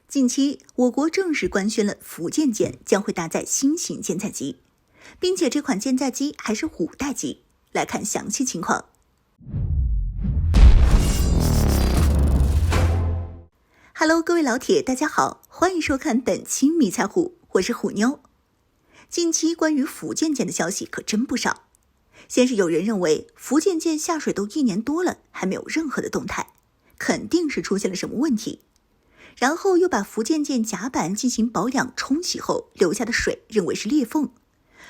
近期，我国正式官宣了福建舰将会搭载新型舰载机，并且这款舰载机还是5代机。来看详细情况。Hello， 各位老铁，大家好，欢迎收看本期迷彩虎，我是虎妞。近期关于福建舰的消息可真不少。先是有人认为福建舰下水都1年多了，还没有任何的动态，肯定是出现了什么问题。然后又把福建舰甲板进行保养冲洗后留下的水认为是裂缝，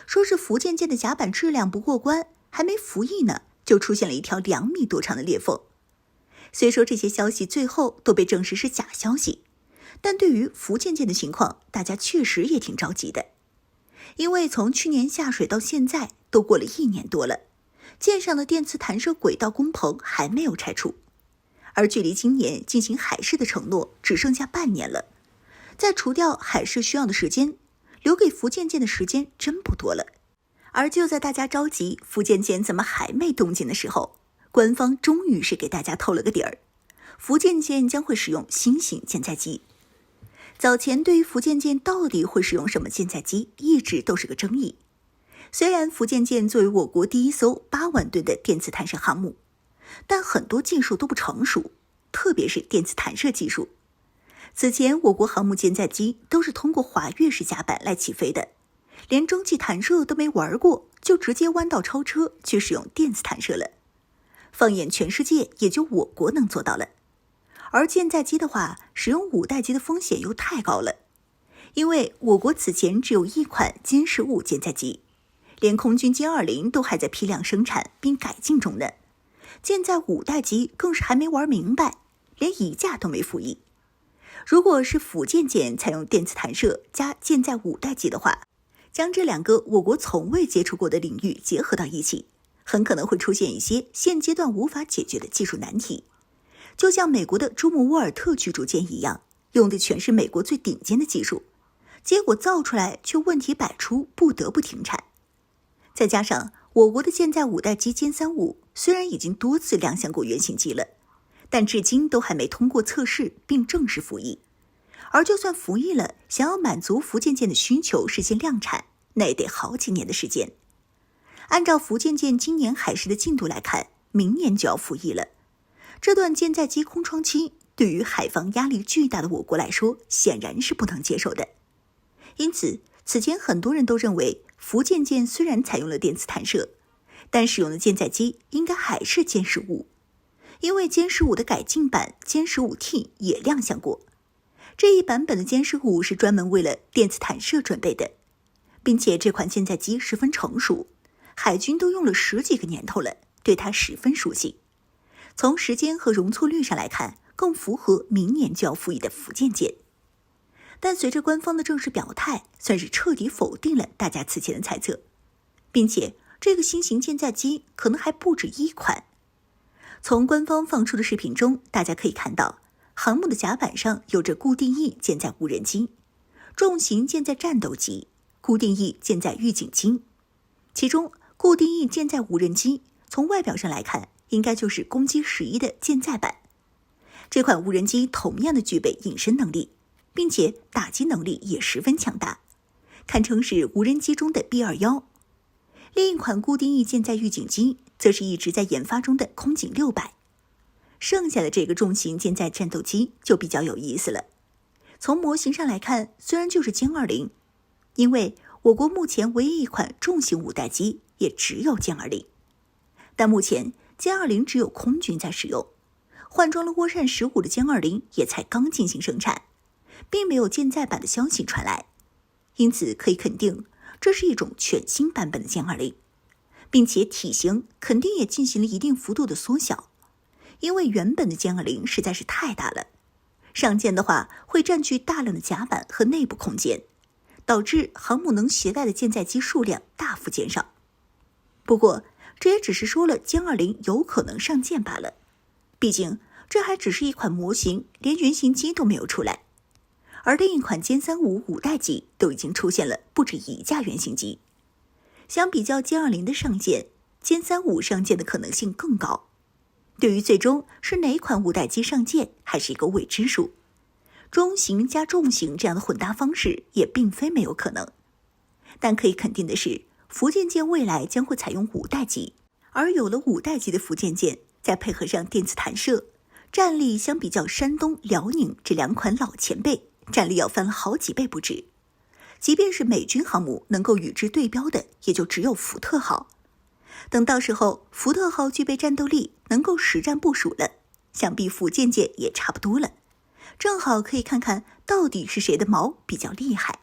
说是福建舰的甲板质量不过关，还没服役呢，就出现了一条2米多长的裂缝。虽说这些消息最后都被证实是假消息，但对于福建舰的情况，大家确实也挺着急的。因为从去年下水到现在都过了1年多了，舰上的电磁弹射轨道工棚还没有拆除，而距离今年进行海试的承诺只剩下半年了，再除掉海试需要的时间，留给福建舰的时间真不多了。而就在大家着急福建舰怎么还没动静的时候，官方终于是给大家透了个底儿，福建舰将会使用新型舰载机。早前对于福建舰到底会使用什么舰载机一直都是个争议。虽然福建舰作为我国第一艘8万吨的电磁弹射航母，但很多技术都不成熟，特别是电磁弹射技术。此前我国航母舰载机都是通过滑跃式甲板来起飞的，连蒸汽弹射都没玩过，就直接弯道超车去使用电磁弹射了。放眼全世界，也就我国能做到了。而舰载机的话，使用5代机的风险又太高了，因为我国此前只有1款歼15舰载机，连空军歼20都还在批量生产并改进中呢。舰载5代机更是还没玩明白，连1架都没服役。如果是福建舰采用电磁弹射加舰载5代机的话，将这2个我国从未接触过的领域结合到一起，很可能会出现一些现阶段无法解决的技术难题。就像美国的朱姆沃尔特驱逐舰一样，用的全是美国最顶尖的技术，结果造出来却问题百出，不得不停产。再加上我国的舰载5代机歼35虽然已经多次亮相过原型机了，但至今都还没通过测试并正式服役。而就算服役了，想要满足福建舰的需求实现量产，那也得好几年的时间。按照福建舰今年海试的进度来看，明年就要服役了。这段舰载机空窗期对于海防压力巨大的我国来说，显然是不能接受的。因此，此前很多人都认为福建舰虽然采用了电磁弹射，但使用的舰载机应该还是歼15，因为歼15的改进版歼15T 也亮相过。这一版本的歼15是专门为了电磁弹射准备的，并且这款舰载机十分成熟，海军都用了10几个年头了，对它十分熟悉。从时间和容错率上来看，更符合明年就要服役的福建舰。但随着官方的正式表态，算是彻底否定了大家此前的猜测，并且这个新型舰载机可能还不止1款。从官方放出的视频中，大家可以看到航母的甲板上有着固定翼舰载无人机、重型舰载战斗机、固定翼舰载预警机。其中固定翼舰载无人机从外表上来看，应该就是攻击11的舰载版。这款无人机同样的具备隐身能力，并且打击能力也十分强大，堪称是无人机中的 B21。另一款固定翼舰载预警机则是一直在研发中的空警600。剩下的这个重型舰载战斗机就比较有意思了。从模型上来看，虽然就是歼20，因为我国目前唯一一款重型5代机也只有歼20，但目前歼20只有空军在使用，换装了涡扇15的歼20也才刚进行生产，并没有舰载版的消息传来，因此可以肯定这是一种全新版本的歼20，并且体型肯定也进行了一定幅度的缩小，因为原本的歼20实在是太大了，上舰的话会占据大量的甲板和内部空间，导致航母能携带的舰载机数量大幅减少。不过这也只是说了歼20有可能上舰罢了，毕竟这还只是一款模型，连原型机都没有出来。而另一款歼35 5代机都已经出现了不止1架原型机。相比较歼20的上舰，歼35上舰的可能性更高。对于最终是哪款5代机上舰，还是一个未知数。中型加重型这样的混搭方式也并非没有可能。但可以肯定的是，福建舰未来将会采用5代机，而有了5代机的福建舰，再配合上电磁弹射，战力相比较山东、辽宁这2款老前辈，战力要翻了好几倍不止。即便是美军航母能够与之对标的，也就只有福特号。等到时候福特号具备战斗力，能够实战部署了，想必福建舰也差不多了，正好可以看看到底是谁的矛比较厉害。